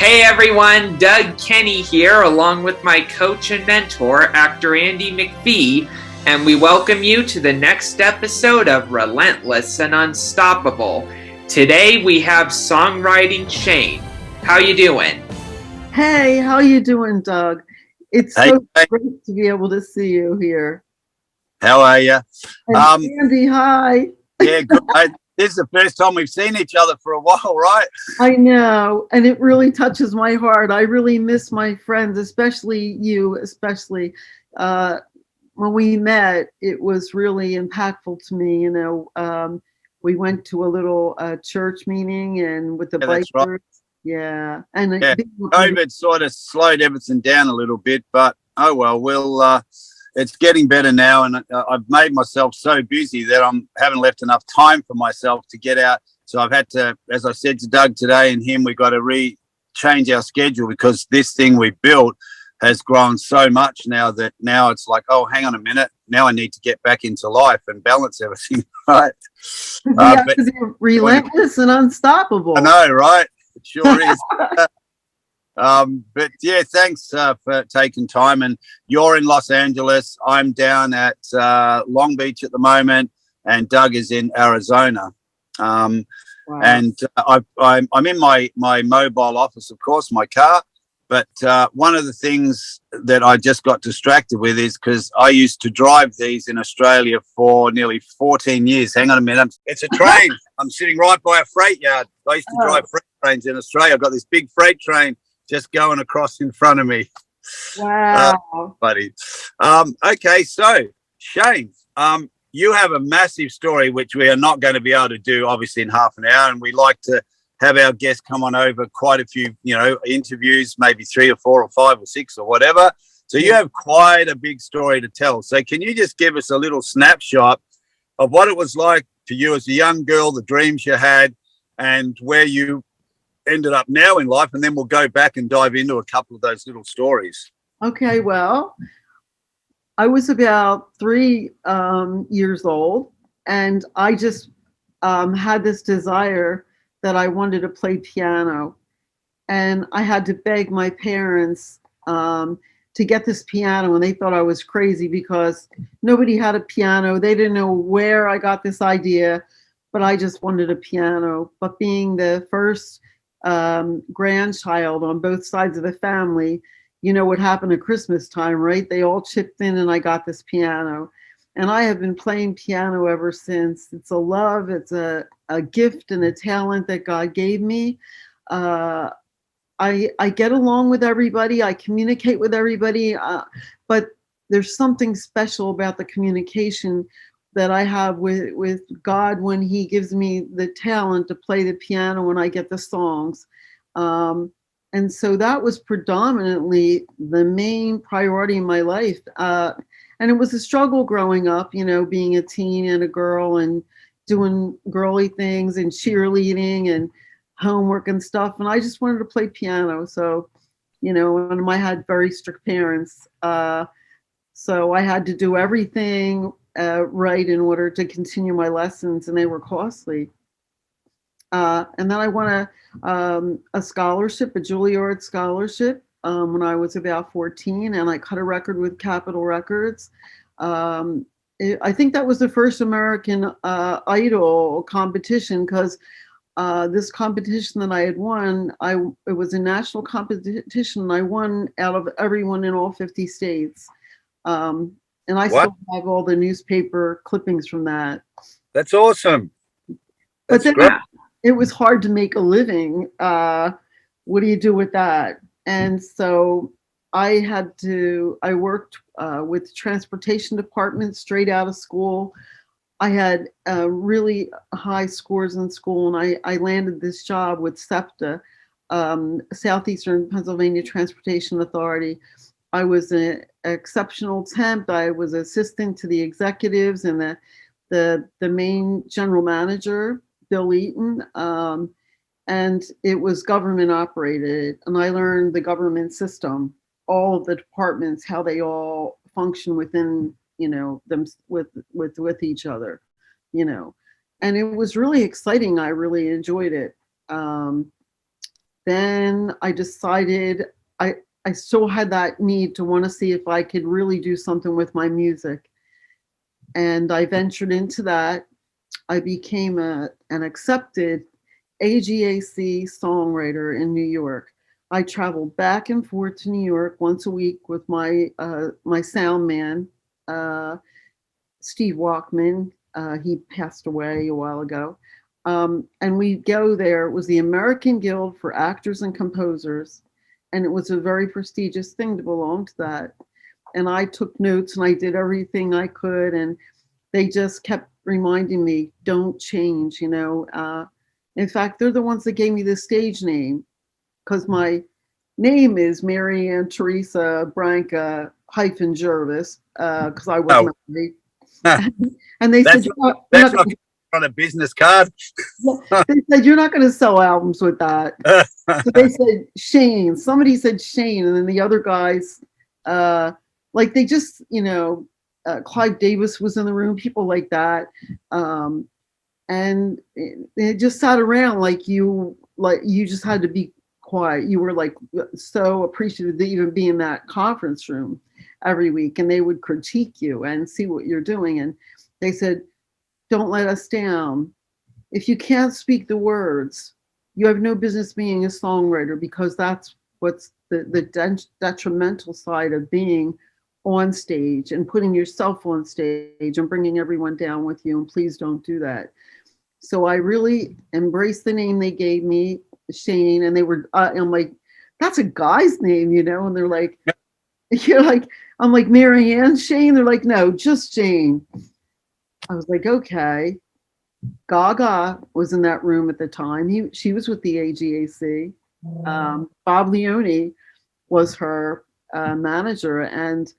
Hey everyone, Doug Kenny here, along with my coach and mentor, actor Andy McPhee, and we welcome you to the next episode of Relentless and Unstoppable. Today we have Songwriting Shane. How you doing? Hey, how you doing, Doug? It's so great to be able to see you here. How are you? Andy, hi. Yeah, good. This is the first time we've seen each other for a while, right? I know, and it really touches my heart. I really miss my friends, especially you, when we met, it was really impactful to me. We went to a little church meeting and with the bikers. Right. Yeah. COVID sort of slowed everything down a little bit, but oh well, it's getting better now, and I've made myself so busy that I haven't left enough time for myself to get out. So I've had to, as I said to Doug today and him, we've got to change our schedule because this thing we built has grown so much now that now it's like, oh, hang on a minute. Now I need to get back into life and balance everything, right? But relentless and unstoppable. I know, right? It sure is. But yeah, thanks for taking time. And you're in Los Angeles. I'm down at Long Beach at the moment, and Doug is in Arizona. Wow. And I'm in my mobile office, of course, my car. But one of the things that I just got distracted with is because I used to drive these in Australia for nearly 14 years. Hang on a minute. It's a train. I'm sitting right by a freight yard. I used to drive freight trains in Australia. I've got this big freight train just going across in front of me. Wow. Buddy. Okay, so Shane, you have a massive story which we are not going to be able to do obviously in half an hour, and we like to have our guests come on over quite a few, interviews, maybe 3 or 4 or 5 or 6 or whatever. So you have quite a big story to tell. So can you just give us a little snapshot of what it was like for you as a young girl, the dreams you had, and where you ended up now in life, and then we'll go back and dive into a couple of those little stories. Okay, well, I was about 3 years old, and I just had this desire that I wanted to play piano, and I had to beg my parents to get this piano, and they thought I was crazy because nobody had a piano. They didn't know where I got this idea, but I just wanted a piano. But being the first grandchild on both sides of the family, you know what happened at Christmas time, right? They all chipped in and I got this piano, and I have been playing piano ever since. It's a love, it's a gift and a talent that God gave me. I get along with everybody, I communicate with everybody, but there's something special about the communication that I have with God when he gives me the talent to play the piano when I get the songs. And so that was predominantly the main priority in my life. And it was a struggle growing up, being a teen and a girl and doing girly things and cheerleading and homework and stuff. And I just wanted to play piano. So, and I had very strict parents. So I had to do everything right in order to continue my lessons, and they were costly. And then I won a scholarship, a Juilliard scholarship, when I was about 14, and I cut a record with Capitol Records. I think that was the first American Idol competition, because this competition that I had won, it was a national competition, and I won out of everyone in all 50 states. And I still have all the newspaper clippings from that. That's awesome. But then it was hard to make a living. What do you do with that? And so I worked with transportation department straight out of school. I had really high scores in school, and I landed this job with SEPTA, Southeastern Pennsylvania Transportation Authority. I was an exceptional temp. I was assistant to the executives and the main general manager, Bill Eaton, and it was government operated. And I learned the government system, all of the departments, how they all function within, them with each other, and it was really exciting. I really enjoyed it. then I decided I still had that need to want to see if I could really do something with my music. And I ventured into that. I became an accepted AGAC songwriter in New York. I traveled back and forth to New York once a week with my sound man, Steve Walkman. He passed away a while ago. And we go there. It was the American Guild for Actors and Composers, and it was a very prestigious thing to belong to that. And I took notes and I did everything I could, and they just kept reminding me, don't change, you know. In fact, they're the ones that gave me the stage name, because my name is Mary Ann Teresa Branca hyphen Jervis, because I was married. And they said, that's not on a business card. They said, you're not going to sell albums with that. So they said Shane. Somebody said Shane, and then the other guys, like they just, you know, Clive Davis was in the room, people like that, and they just sat around like you just had to be quiet. You were like so appreciative to even be in that conference room every week, and they would critique you and see what you're doing. And they said, don't let us down. If you can't speak the words, you have no business being a songwriter, because that's what's the detrimental side of being on stage and putting yourself on stage and bringing everyone down with you. And please don't do that. So I really embraced the name they gave me, Shane. And they were, I'm like, that's a guy's name, you know? And they're like, you're like, I'm like, Mary Ann Shane. They're like, no, just Shane. I was like, okay. Gaga was in that room at the time. She was with the AGAC. Bob Leone was her manager. And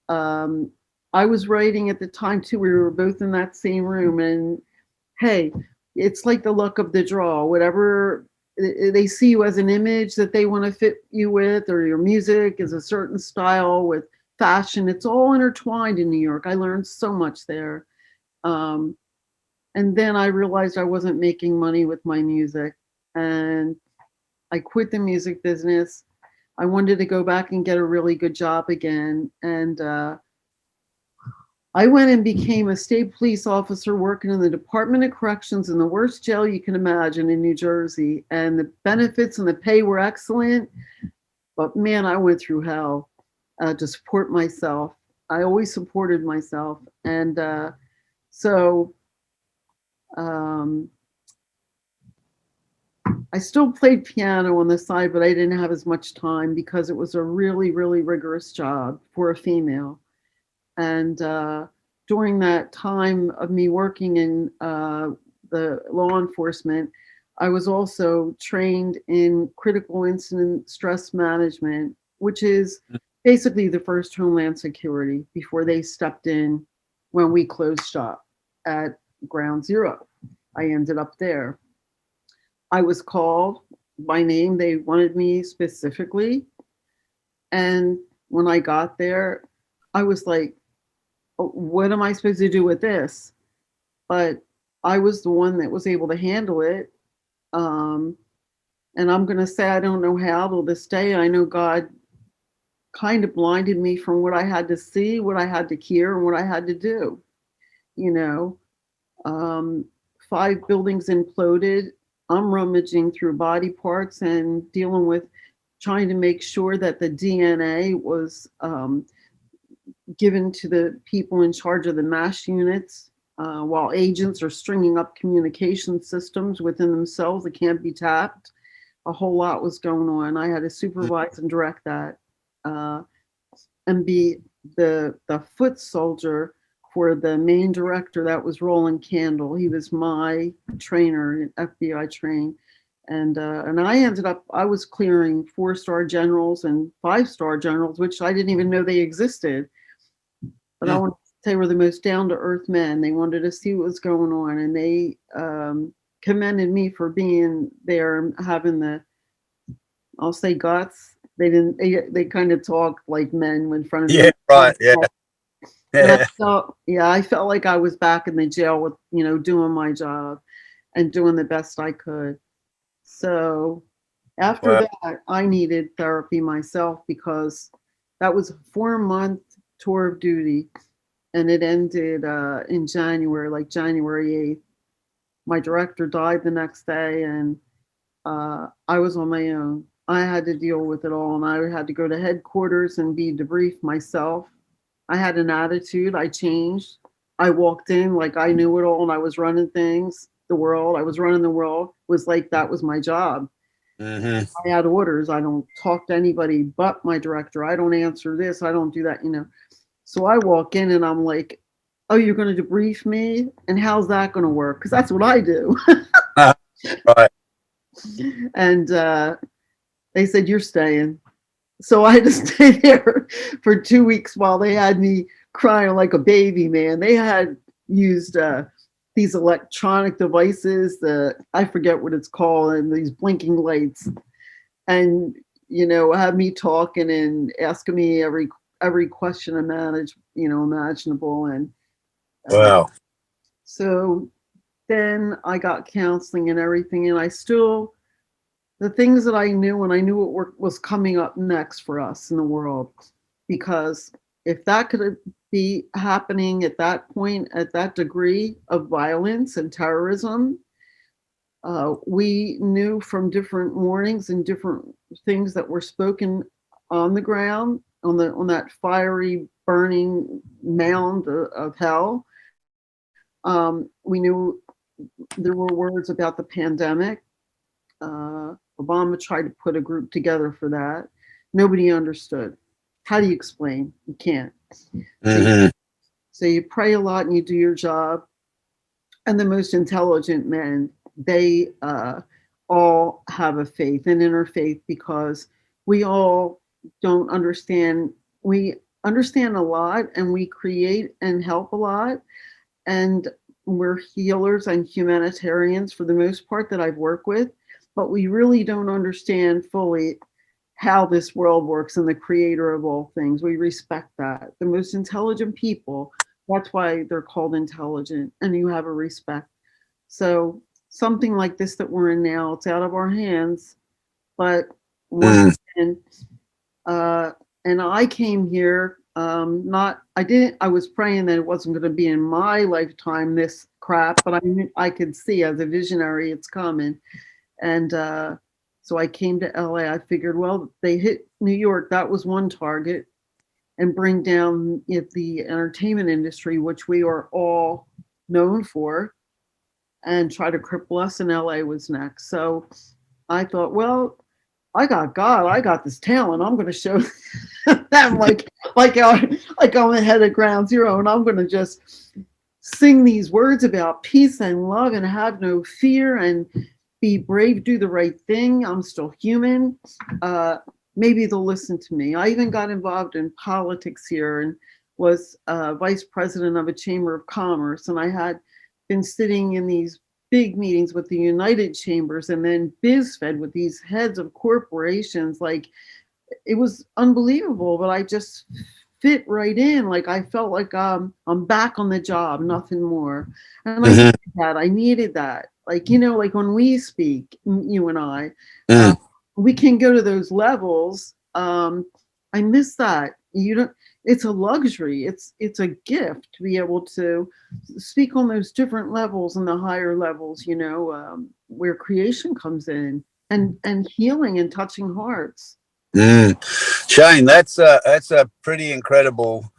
I was writing at the time too. We were both in that same room. And hey, it's like the luck of the draw. Whatever they see you as an image that they want to fit you with, or your music is a certain style with fashion. It's all intertwined in New York. I learned so much there. And then I realized I wasn't making money with my music, and I quit the music business. I wanted to go back and get a really good job again. And I went and became a state police officer working in the Department of Corrections in the worst jail you can imagine in New Jersey. And the benefits and the pay were excellent. But man, I went through hell to support myself. I always supported myself. And so I still played piano on the side, but I didn't have as much time because it was a really, really rigorous job for a female. And during that time of me working in the law enforcement, I was also trained in critical incident stress management, which is basically the first Homeland Security before they stepped in when we closed shop at Ground Zero. I ended up there. I was called by name. They wanted me specifically. And when I got there, I was like, what am I supposed to do with this? But I was the one that was able to handle it. And I'm going to say I don't know how till this day. I know God kind of blinded me from what I had to see, what I had to hear, and what I had to do. You know, 5 buildings imploded. I'm rummaging through body parts and dealing with trying to make sure that the DNA was given to the people in charge of the MASH units, while agents are stringing up communication systems within themselves that can't be tapped. A whole lot was going on. I had to supervise and direct that, and be the foot soldier for the main director. That was Roland Candle. He was my trainer, FBI trained. And I ended up, I was clearing 4-star generals and 5-star generals, which I didn't even know they existed. But I want to say they were the most down-to-earth men. They wanted to see what was going on, and they commended me for being there and having the, I'll say, guts. They didn't. They kind of talked like men in front of me. Yeah, right. Yeah. Yeah. I felt like I was back in the jail with, you know, doing my job and doing the best I could. So After that, I needed therapy myself because that was a 4-month tour of duty, and it ended in January, like January 8th. My director died the next day, and I was on my own. I had to deal with it all, and I had to go to headquarters and be debriefed myself. I had an attitude. I changed. I walked in like I knew it all, and I was running things, the world. I was running the world. It was like that was my job. Mm-hmm. I had orders. I don't talk to anybody but my director. I don't answer this. I don't do that, So I walk in and I'm like, oh, you're going to debrief me? And how's that going to work? Because that's what I do. Right. And they said, you're staying. So I had to stay there for 2 weeks while they had me crying like a baby, man. They had used these electronic devices, I forget what it's called, and these blinking lights. And, had me talking and asking me every question imaginable. And Wow. So then I got counseling and everything, and the things that I knew, and I knew what was coming up next for us in the world, because if that could be happening at that point, at that degree of violence and terrorism, we knew from different warnings and different things that were spoken on the ground, on that fiery, burning mound of hell. We knew there were words about the pandemic. Obama tried to put a group together for that. Nobody understood. How do you explain? You can't. Mm-hmm. So you pray a lot and you do your job. And the most intelligent men, they all have a faith, an inner faith, because we all don't understand. We understand a lot and we create and help a lot. And we're healers and humanitarians for the most part that I've worked with, but we really don't understand fully how this world works and the creator of all things. We respect that. The most intelligent people, that's why they're called intelligent, and you have a respect. So something like this that we're in now, it's out of our hands, but once again, and I came here, I was praying that it wasn't going to be in my lifetime, this crap, but I could see as a visionary it's coming. And so I came to LA. I figured, well, they hit New York. That was one target, and bring down the entertainment industry, which we are all known for, and try to cripple us. And LA was next. So I thought, well, I got God. I got this talent. I'm going to show them like I'm ahead of ground zero, and I'm going to just sing these words about peace and love and have no fear and be brave, do the right thing. I'm still human. Maybe they'll listen to me. I even got involved in politics here and was vice president of a chamber of commerce. And I had been sitting in these big meetings with the United Chambers and then BizFed with these heads of corporations. Like, it was unbelievable, but I just fit right in. Like, I felt like I'm back on the job, nothing more. And I needed that. Like, like when we speak, you and I, we can go to those levels. I miss that. It's a luxury. It's a gift to be able to speak on those different levels and the higher levels, where creation comes in and healing and touching hearts. Shane, that's a pretty incredible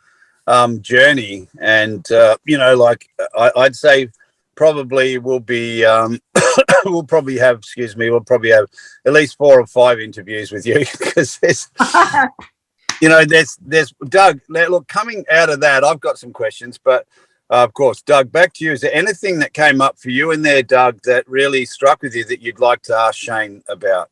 journey, and like I'd say probably we'll probably have at least 4 or 5 interviews with you, because there's there's Doug. Look, coming out of that, I've got some questions, but of course, Doug, back to you. Is there anything that came up for you in there, Doug, that really struck with you that you'd like to ask Shane about?